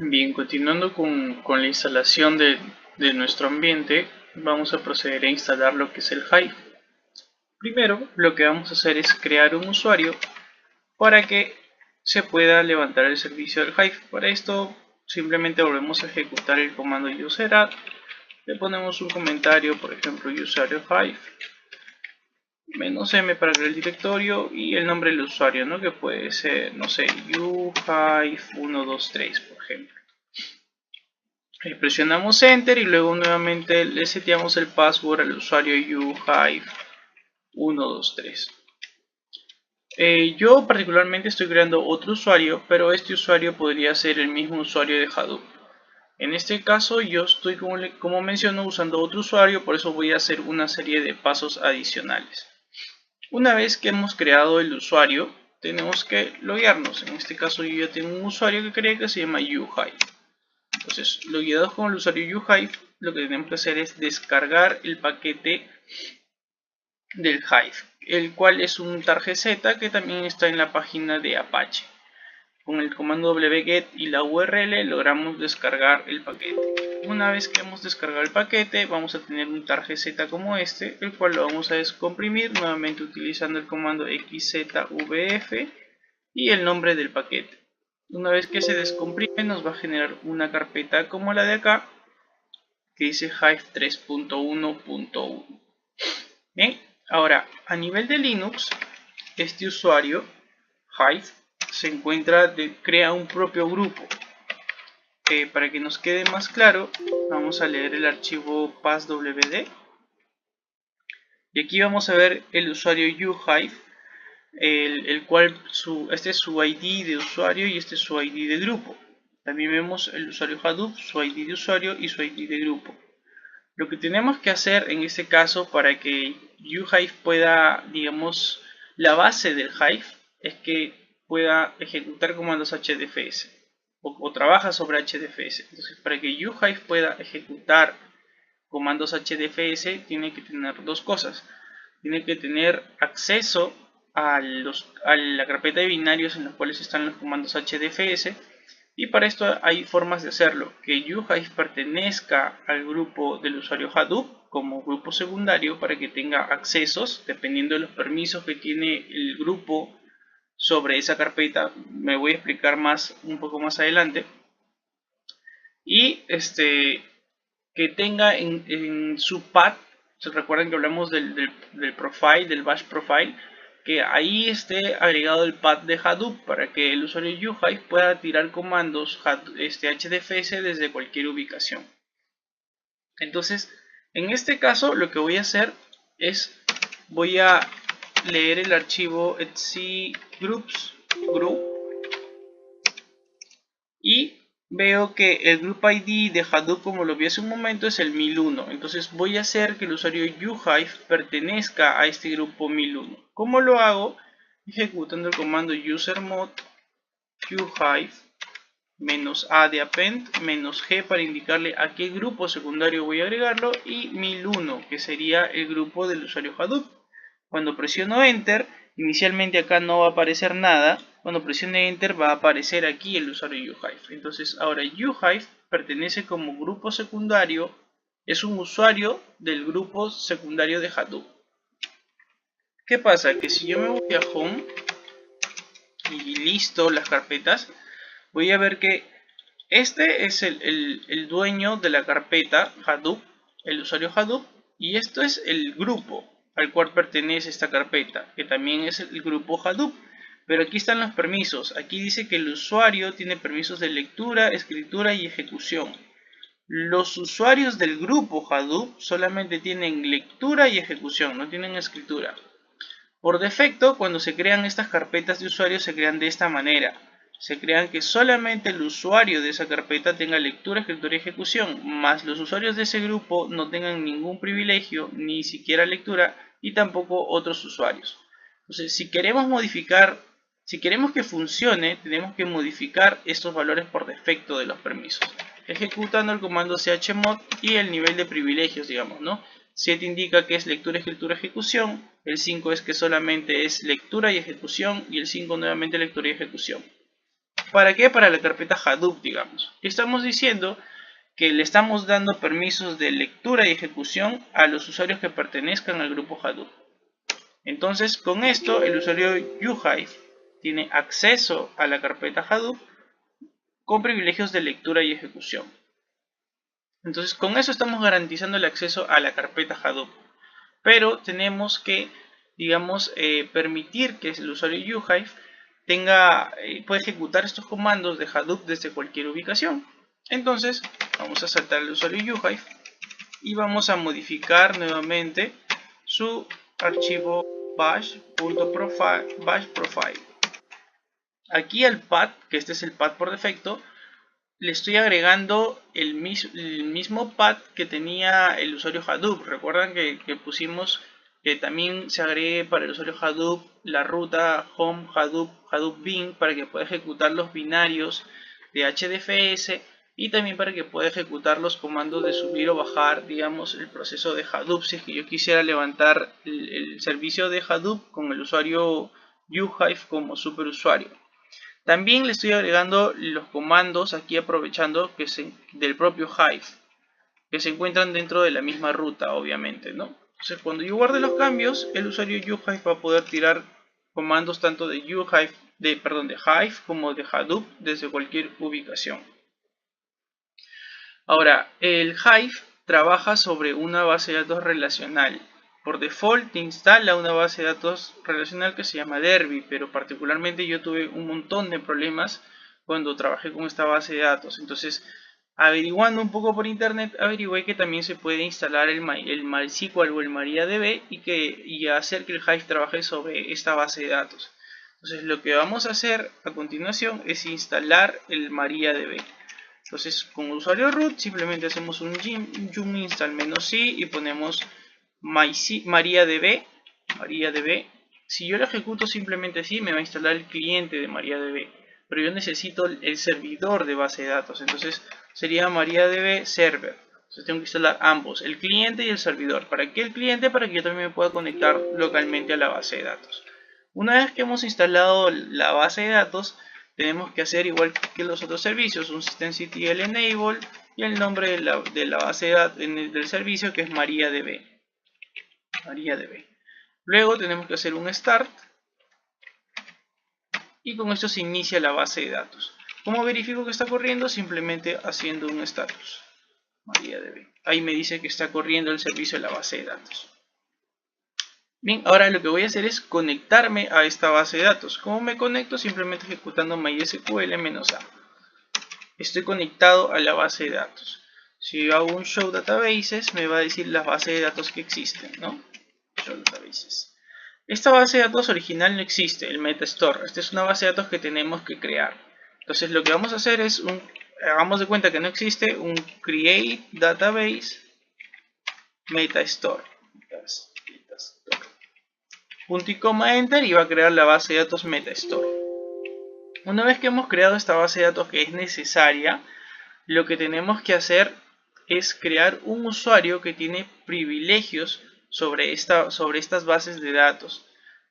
Bien, continuando con la instalación de nuestro ambiente, vamos a proceder a instalar lo que es el Hive. Primero, lo que vamos a hacer es crear un usuario para que se pueda levantar el servicio del Hive. Para esto, simplemente volvemos a ejecutar el comando user_add, le ponemos un comentario, por ejemplo, usuario Hive, -m para crear el directorio y el nombre del usuario, ¿no? Que puede ser, no sé, uhive123, por ejemplo. Presionamos enter y luego nuevamente le seteamos el password al usuario uhive123. Yo particularmente estoy creando otro usuario, pero este usuario podría ser el mismo usuario de Hadoop. En este caso yo estoy, como menciono, usando otro usuario, por eso voy a hacer una serie de pasos adicionales. Una vez que hemos creado el usuario, tenemos que loguearnos. En este caso yo ya tengo un usuario que creé que se llama uhive. Entonces, logueados con el usuario uhive, lo que tenemos que hacer es descargar el paquete del Hive, el cual es un targz que también está en la página de Apache. Con el comando wget y la URL logramos descargar el paquete. Una vez que hemos descargado el paquete, vamos a tener un targz como el cual lo vamos a descomprimir nuevamente utilizando el comando xzvf y el nombre del paquete. Una vez que se descomprime, nos va a generar una carpeta como la de acá, que dice Hive 3.1.1. Bien, ahora a nivel de Linux, este usuario Hive se encuentra, crea un propio grupo. Para que nos quede más claro, vamos a leer el archivo passwd y aquí vamos a ver el usuario uhive, el cual este es su ID de usuario y este es su ID de grupo. También vemos el usuario Hadoop, su ID de usuario y su ID de grupo. Lo que tenemos que hacer en este caso para que uhive pueda, digamos, la base del Hive es que pueda ejecutar comandos HDFS o trabaja sobre HDFS. Entonces, para que uhive pueda ejecutar comandos HDFS tiene que tener dos cosas. Tiene que tener acceso a la carpeta de binarios en los cuales están los comandos HDFS. Y para esto hay formas de hacerlo, que uhive pertenezca al grupo del usuario Hadoop como grupo secundario para que tenga accesos dependiendo de los permisos que tiene el grupo sobre esa carpeta. Me voy a explicar un poco más adelante. Y que tenga en su path, se recuerdan que hablamos del profile, del bash profile, que ahí esté agregado el path de Hadoop para que el usuario uhive pueda tirar comandos HDFS desde cualquier ubicación. Entonces, en este caso lo que voy a hacer es, voy a leer el archivo etc groups group y veo que el group ID de Hadoop, como lo vi hace un momento, es el 1001. Entonces voy a hacer que el usuario uhive pertenezca a este grupo 1001. ¿Cómo lo hago? Ejecutando el comando usermod uhive -a de append -g para indicarle a qué grupo secundario voy a agregarlo y 1001 que sería el grupo del usuario Hadoop. Cuando presiono enter, inicialmente acá no va a aparecer nada. Cuando presione enter va a aparecer aquí el usuario uhive. Entonces ahora uhive pertenece como grupo secundario, es un usuario del grupo secundario de Hadoop. ¿Qué pasa? Que si yo me voy a home y listo las carpetas, voy a ver que este es el dueño de la carpeta Hadoop, el usuario Hadoop, y esto es el grupo al cual pertenece esta carpeta, que también es el grupo Hadoop. Pero aquí están los permisos. Aquí dice que el usuario tiene permisos de lectura, escritura y ejecución. Los usuarios del grupo Hadoop solamente tienen lectura y ejecución, no tienen escritura. Por defecto, cuando se crean estas carpetas de usuario, se crean de esta manera. Se crean que solamente el usuario de esa carpeta tenga lectura, escritura y ejecución, más los usuarios de ese grupo no tengan ningún privilegio, ni siquiera lectura, y tampoco otros usuarios. Entonces, si queremos que funcione, tenemos que modificar estos valores por defecto de los permisos, ejecutando el comando chmod y el nivel de privilegios, digamos, ¿no? 7 indica que es lectura, escritura, ejecución. El 5 es que solamente es lectura y ejecución. Y el 5 nuevamente lectura y ejecución. ¿Para qué? Para la carpeta Hadoop, digamos. Estamos diciendo que le estamos dando permisos de lectura y ejecución a los usuarios que pertenezcan al grupo Hadoop. Entonces, con esto, el usuario UHive tiene acceso a la carpeta Hadoop con privilegios de lectura y ejecución. Entonces, con eso estamos garantizando el acceso a la carpeta Hadoop. Pero tenemos que, digamos, permitir que el usuario UHive pueda ejecutar estos comandos de Hadoop desde cualquier ubicación. Entonces, vamos a saltar al usuario UHive y vamos a modificar nuevamente su archivo bash.profile. Aquí al path, que este es el path por defecto, le estoy agregando el mismo path que tenía el usuario Hadoop. Recuerdan que pusimos que también se agregue para el usuario Hadoop la ruta home Hadoop bin para que pueda ejecutar los binarios de HDFS y también para que pueda ejecutar los comandos de subir o bajar, digamos, el proceso de Hadoop. Si es que yo quisiera levantar el servicio de Hadoop con el usuario UHive como superusuario. También le estoy agregando los comandos aquí aprovechando del propio Hive, que se encuentran dentro de la misma ruta, obviamente, ¿no? Entonces, cuando yo guarde los cambios, el usuario UHive va a poder tirar comandos tanto de Hive como de Hadoop desde cualquier ubicación. Ahora, el Hive trabaja sobre una base de datos relacional. Por default te instala una base de datos relacional que se llama Derby, pero particularmente yo tuve un montón de problemas cuando trabajé con esta base de datos. Entonces, averiguando un poco por internet, averigué que también se puede instalar el MySQL o el MariaDB y hacer que el Hive trabaje sobre esta base de datos. Entonces, lo que vamos a hacer a continuación es instalar el MariaDB. Entonces, con usuario root simplemente hacemos un yum install "-c" y ponemos MariaDB. Si yo lo ejecuto simplemente así, me va a instalar el cliente de MariaDB. Pero yo necesito el servidor de base de datos. Entonces sería MariaDB server. Entonces tengo que instalar ambos, el cliente y el servidor. ¿Para qué el cliente? Para que yo también me pueda conectar localmente a la base de datos. Una vez que hemos instalado la base de datos, tenemos que hacer igual que los otros servicios, un systemctl enable y el nombre de la base de datos del servicio, que es MariaDB. Luego tenemos que hacer un start y con esto se inicia la base de datos. ¿Cómo verifico que está corriendo? Simplemente haciendo un status MariaDB. Ahí me dice que está corriendo el servicio de la base de datos. Bien, ahora lo que voy a hacer es conectarme a esta base de datos. ¿Cómo me conecto? Simplemente ejecutando mysql-a. Estoy conectado a la base de datos. Si yo hago un show databases, me va a decir las bases de datos que existen, ¿no? Show databases. Esta base de datos original no existe, el MetaStore. Esta es una base de datos que tenemos que crear. Entonces lo que vamos a hacer es hagamos de cuenta que no existe, un create database MetaStore. Punto y coma enter y va a crear la base de datos MetaStore. Una vez que hemos creado esta base de datos que es necesaria, lo que tenemos que hacer es crear un usuario que tiene privilegios sobre estas bases de datos.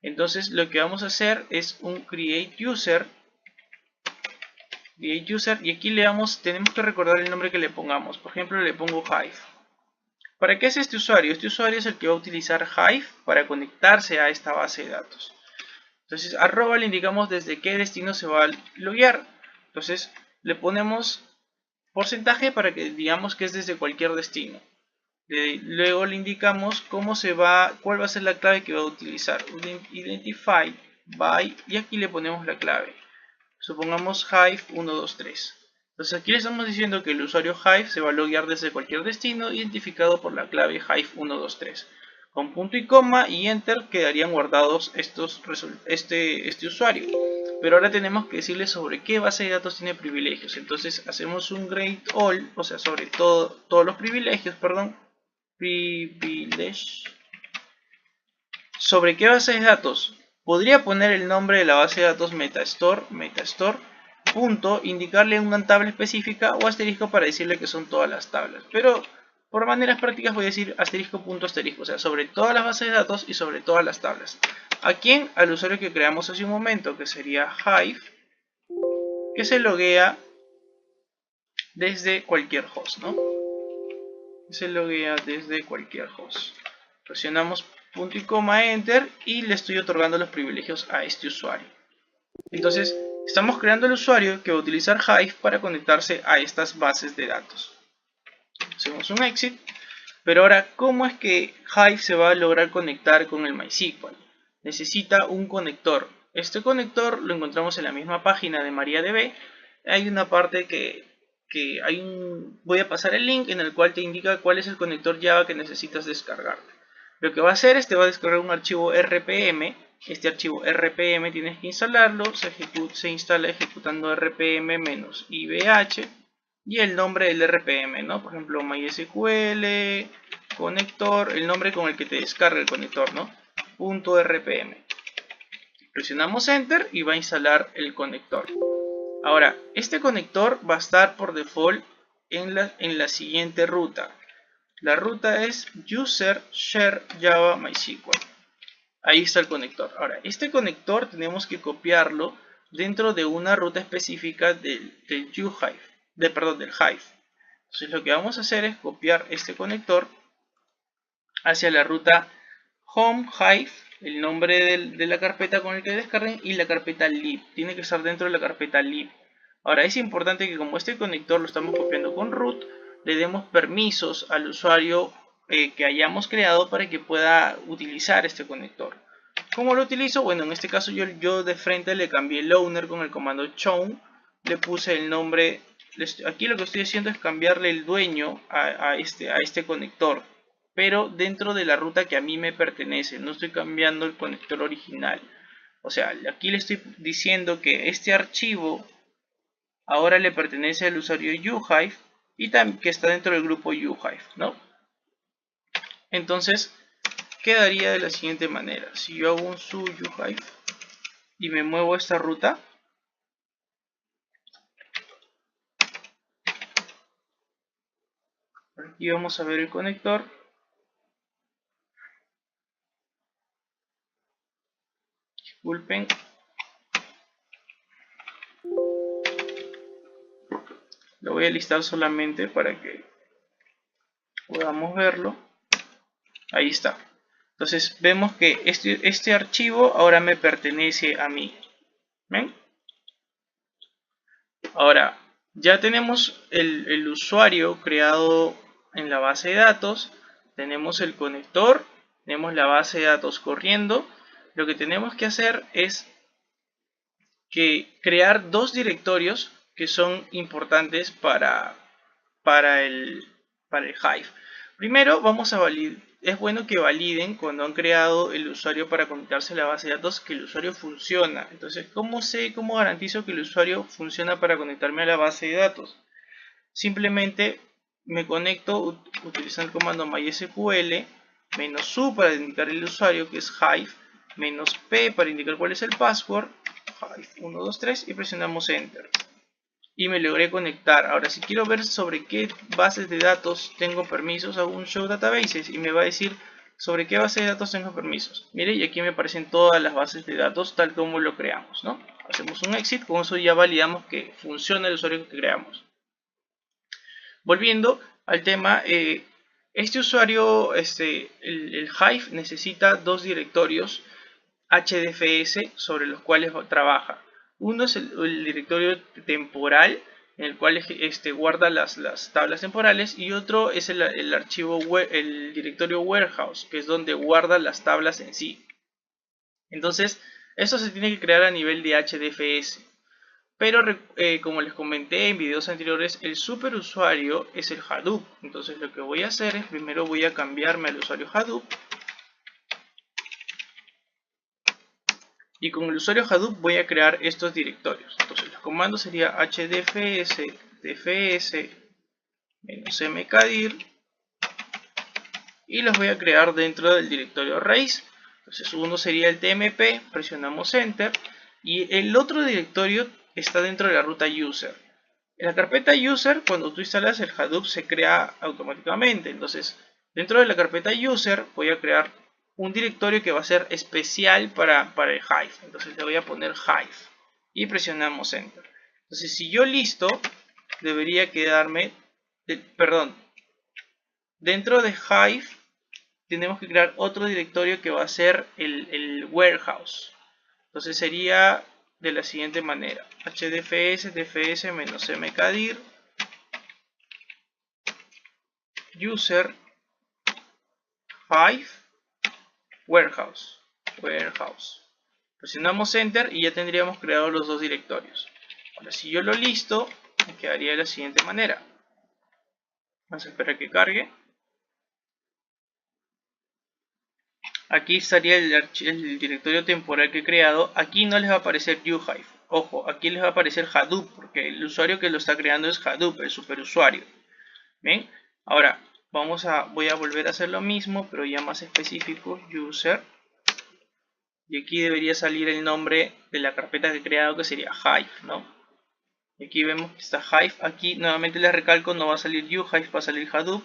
Entonces lo que vamos a hacer es un create user y aquí tenemos que recordar el nombre que le pongamos. Por ejemplo, le pongo Hive. ¿Para qué es este usuario? Este usuario es el que va a utilizar Hive para conectarse a esta base de datos. Entonces, arroba le indicamos desde qué destino se va a loguear. Entonces, le ponemos porcentaje para que digamos que es desde cualquier destino. Luego le indicamos cuál va a ser la clave que va a utilizar. Identify by y aquí le ponemos la clave. Supongamos Hive 123. Entonces aquí le estamos diciendo que el usuario Hive se va a loguear desde cualquier destino identificado por la clave Hive 123. Con punto y coma y enter quedarían guardados este usuario. Pero ahora tenemos que decirle sobre qué base de datos tiene privilegios. Entonces hacemos un grade all, o sea, sobre todos los privilegios, privilege. ¿Sobre qué base de datos? Podría poner el nombre de la base de datos MetaStore, punto, indicarle una tabla específica o asterisco para decirle que son todas las tablas. Pero por maneras prácticas voy a decir asterisco punto asterisco, o sea, sobre todas las bases de datos y sobre todas las tablas. ¿A quién? Al usuario que creamos hace un momento, que sería Hive que se loguea desde cualquier host, ¿no? Se loguea desde cualquier host. Presionamos punto y coma enter y le estoy otorgando los privilegios a este usuario. Entonces estamos creando el usuario que va a utilizar Hive para conectarse a estas bases de datos. Hacemos un exit. Pero ahora, ¿cómo es que Hive se va a lograr conectar con el MySQL? Necesita un conector. Este conector lo encontramos en la misma página de MariaDB. Hay una parte voy a pasar el link en el cual te indica cuál es el conector Java que necesitas descargar. Lo que va a hacer es te va a descargar un archivo RPM. Este archivo RPM tienes que instalarlo. Se instala ejecutando RPM-IBH y el nombre del RPM, ¿no? Por ejemplo, MySQL, conector, el nombre con el que te descarga el conector, ¿no? .rpm. Presionamos Enter y va a instalar el conector. Ahora, este conector va a estar por default en la siguiente ruta. La ruta es user share java MySQL. Ahí está el conector. Ahora, este conector tenemos que copiarlo dentro de una ruta específica del Hive. Del Hive. Entonces lo que vamos a hacer es copiar este conector hacia la ruta home Hive, el nombre de la carpeta con el que descarguen, y la carpeta lib. Tiene que estar dentro de la carpeta lib. Ahora es importante que como este conector lo estamos copiando con root, le demos permisos al usuario que hayamos creado para que pueda utilizar este conector. ¿Cómo lo utilizo? Bueno, en este caso yo de frente le cambié el owner con el comando chown, le puse el nombre. Aquí lo que estoy haciendo es cambiarle el dueño a este conector, pero dentro de la ruta que a mí me pertenece. No estoy cambiando el conector original. O sea, aquí le estoy diciendo que este archivo ahora le pertenece al usuario uhive y también que está dentro del grupo uhive, ¿no? Entonces quedaría de la siguiente manera. Si yo hago un uhive y me muevo a esta ruta, aquí vamos a ver el conector. Disculpen. Lo voy a listar solamente para que podamos verlo. Ahí está. Entonces vemos que este archivo ahora me pertenece a mí. ¿Ven? Ahora, ya tenemos el usuario creado en la base de datos. Tenemos el conector. Tenemos la base de datos corriendo. Lo que tenemos que hacer es crear dos directorios que son importantes para el Hive. Primero vamos a validar. Es bueno que validen cuando han creado el usuario para conectarse a la base de datos que el usuario funciona. Entonces, ¿cómo garantizo que el usuario funciona para conectarme a la base de datos? Simplemente me conecto utilizando el comando MySQL -u para indicar el usuario que es Hive, -p para indicar cuál es el password, Hive 123, y presionamos Enter. Y me logré conectar. Ahora si quiero ver sobre qué bases de datos tengo permisos, hago un show databases y me va a decir sobre qué base de datos tengo permisos. Mire, y aquí me aparecen todas las bases de datos tal como lo creamos, ¿no? Hacemos un exit, con eso ya validamos que funciona el usuario que creamos. Volviendo al tema, este usuario, el Hive necesita dos directorios HDFS sobre los cuales trabaja. Uno es el directorio temporal, en el cual guarda las tablas temporales, y otro es el directorio warehouse, que es donde guarda las tablas en sí. Entonces, eso se tiene que crear a nivel de HDFS. Pero como les comenté en videos anteriores, el superusuario es el Hadoop. Entonces lo que voy a hacer es primero voy a cambiarme al usuario Hadoop. Y con el usuario Hadoop voy a crear estos directorios. Entonces los comandos sería hdfs dfs -mkdir y los voy a crear dentro del directorio raíz. Entonces uno sería el tmp, presionamos enter, y el otro directorio está dentro de la ruta user. En la carpeta user, cuando tú instalas el Hadoop, se crea automáticamente. Entonces dentro de la carpeta user voy a crear un directorio que va a ser especial para el Hive. Entonces le voy a poner Hive y presionamos Enter. Entonces, si yo listo, debería quedarme, perdón, dentro de Hive tenemos que crear otro directorio que va a ser el warehouse. Entonces sería de la siguiente manera: hdfs dfs-mkdir user Hive warehouse. Presionamos enter y ya tendríamos creado los dos directorios. Ahora, si yo lo listo, me quedaría de la siguiente manera. Vamos a esperar que cargue. Aquí estaría el directorio temporal que he creado. Aquí no les va a aparecer uhive. Ojo, aquí les va a aparecer Hadoop, porque el usuario que lo está creando es Hadoop, el superusuario. ¿Ven? Ahora voy a volver a hacer lo mismo, pero ya más específico: user. Y aquí debería salir el nombre de la carpeta que he creado, que sería Hive, ¿no? Y aquí vemos que está Hive. Aquí nuevamente les recalco, no va a salir uhive, va a salir Hadoop.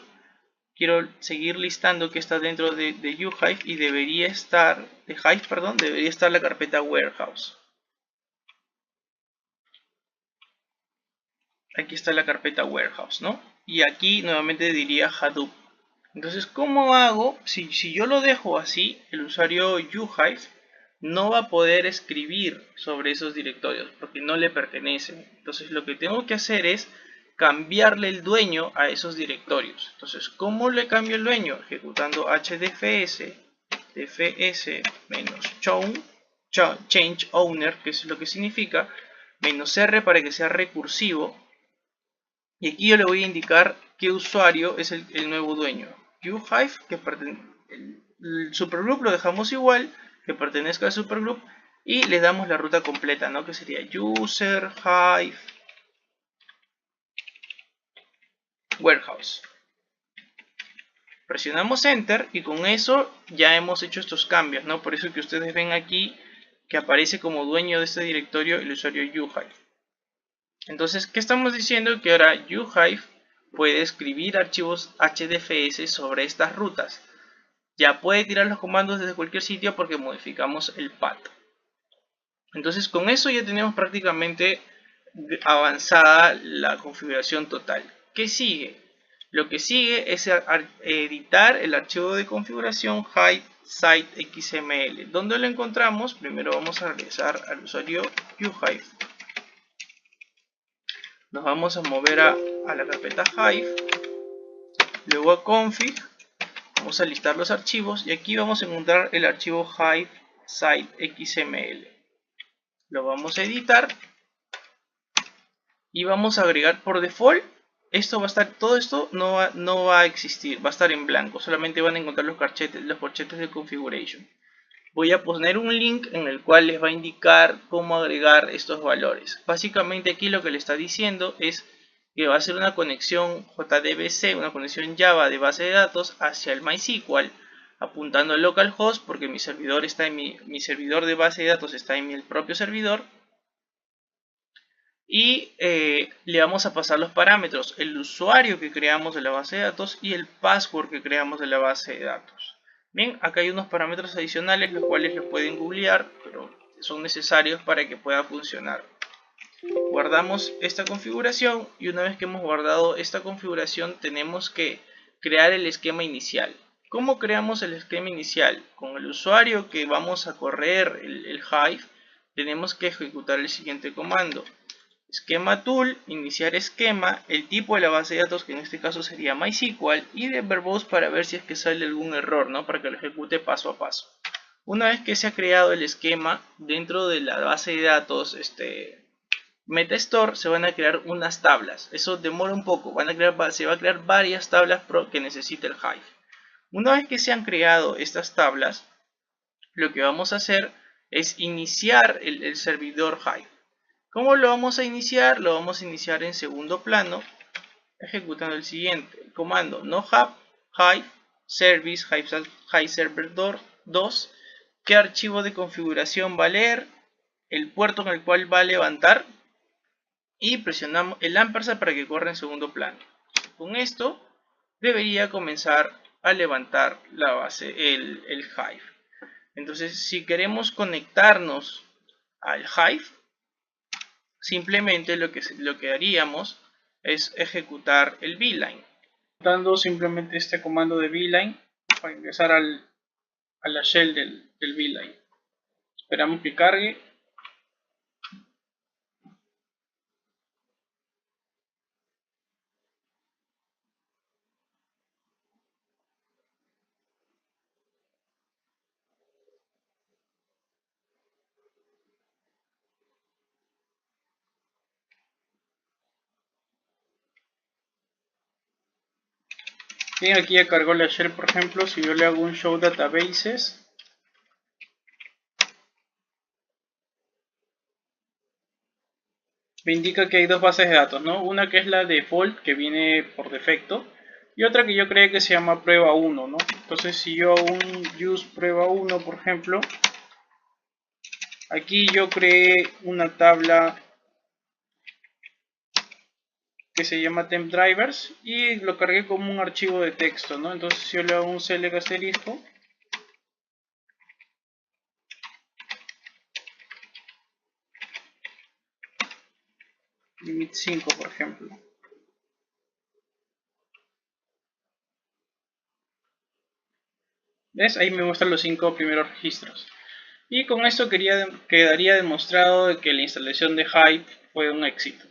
Quiero seguir listando que está dentro de uhive y debería estar, debería estar la carpeta warehouse. Aquí está la carpeta warehouse, ¿no? Y aquí nuevamente diría Hadoop. Entonces, ¿cómo hago? Si yo lo dejo así, el usuario uhive no va a poder escribir sobre esos directorios porque no le pertenecen. Entonces, lo que tengo que hacer es cambiarle el dueño a esos directorios. Entonces, ¿cómo le cambio el dueño? Ejecutando hdfs dfs-change owner, que es lo que significa, -r para que sea recursivo. Y aquí yo le voy a indicar qué usuario es el nuevo dueño. uhive, que el supergroup lo dejamos igual, que pertenezca al supergroup, y le damos la ruta completa, ¿no? Que sería user hive warehouse. Presionamos enter y con eso ya hemos hecho estos cambios, ¿no? Por eso que ustedes ven aquí que aparece como dueño de este directorio el usuario uhive. Entonces, ¿qué estamos diciendo? Que ahora uhive puede escribir archivos HDFS sobre estas rutas. Ya puede tirar los comandos desde cualquier sitio porque modificamos el path. Entonces, con eso ya tenemos prácticamente avanzada la configuración total. ¿Qué sigue? Lo que sigue es editar el archivo de configuración Hive Site XML. ¿Dónde lo encontramos? Primero vamos a regresar al usuario uhive. Nos vamos a mover a la carpeta Hive, luego a config, vamos a listar los archivos y aquí vamos a encontrar el archivo Hive Site XML. Lo vamos a editar y vamos a agregar por default. Esto va a estar, todo esto no va a existir, va a estar en blanco, solamente van a encontrar los corchetes de configuration. Voy a poner un link en el cual les va a indicar cómo agregar estos valores. Básicamente aquí lo que le está diciendo es que va a hacer una conexión JDBC, una conexión Java de base de datos hacia el MySQL, apuntando al localhost porque mi servidor está en mi servidor de base de datos está en mi propio servidor. Y le vamos a pasar los parámetros: el usuario que creamos de la base de datos y el password que creamos de la base de datos. Bien, acá hay unos parámetros adicionales los cuales los pueden googlear, pero son necesarios para que pueda funcionar. Guardamos esta configuración y una vez que hemos guardado esta configuración tenemos que crear el esquema inicial. ¿Cómo creamos el esquema inicial? Con el usuario que vamos a correr el Hive tenemos que ejecutar el siguiente comando: esquema tool, iniciar esquema, el tipo de la base de datos que en este caso sería MySQL y de verbose para ver si es que sale algún error, ¿no? Para que lo ejecute paso a paso. Una vez que se ha creado el esquema dentro de la base de datos MetaStore, se van a crear unas tablas. Eso demora un poco, se va a crear varias tablas que necesita el Hive. Una vez que se han creado estas tablas, lo que vamos a hacer es iniciar el servidor Hive. ¿Cómo lo vamos a iniciar? Lo vamos a iniciar en segundo plano, ejecutando el siguiente: el comando nohub hive service hive server 2, qué archivo de configuración va a leer, el puerto en el cual va a levantar, y presionamos el ampersand para que corra en segundo plano. Con esto debería comenzar a levantar la base, el Hive. Entonces, si queremos conectarnos al Hive, simplemente lo que haríamos es ejecutar el beeline. Dando simplemente este comando de beeline para ingresar a la shell del beeline. Esperamos que cargue. Bien, aquí ya cargó la shell, por ejemplo. Si yo le hago un show databases, me indica que hay dos bases de datos, ¿no? Una que es la default, que viene por defecto, y otra que yo creé que se llama prueba 1, ¿no? Entonces, si yo hago un use prueba 1, por ejemplo, aquí yo creé una tabla que se llama temp drivers y lo cargué como un archivo de texto, ¿no? Entonces, si yo le hago un select asterisco, limit 5, por ejemplo. ¿Ves? Ahí me muestran los 5 primeros registros. Y con esto quedaría demostrado que la instalación de Hive fue un éxito.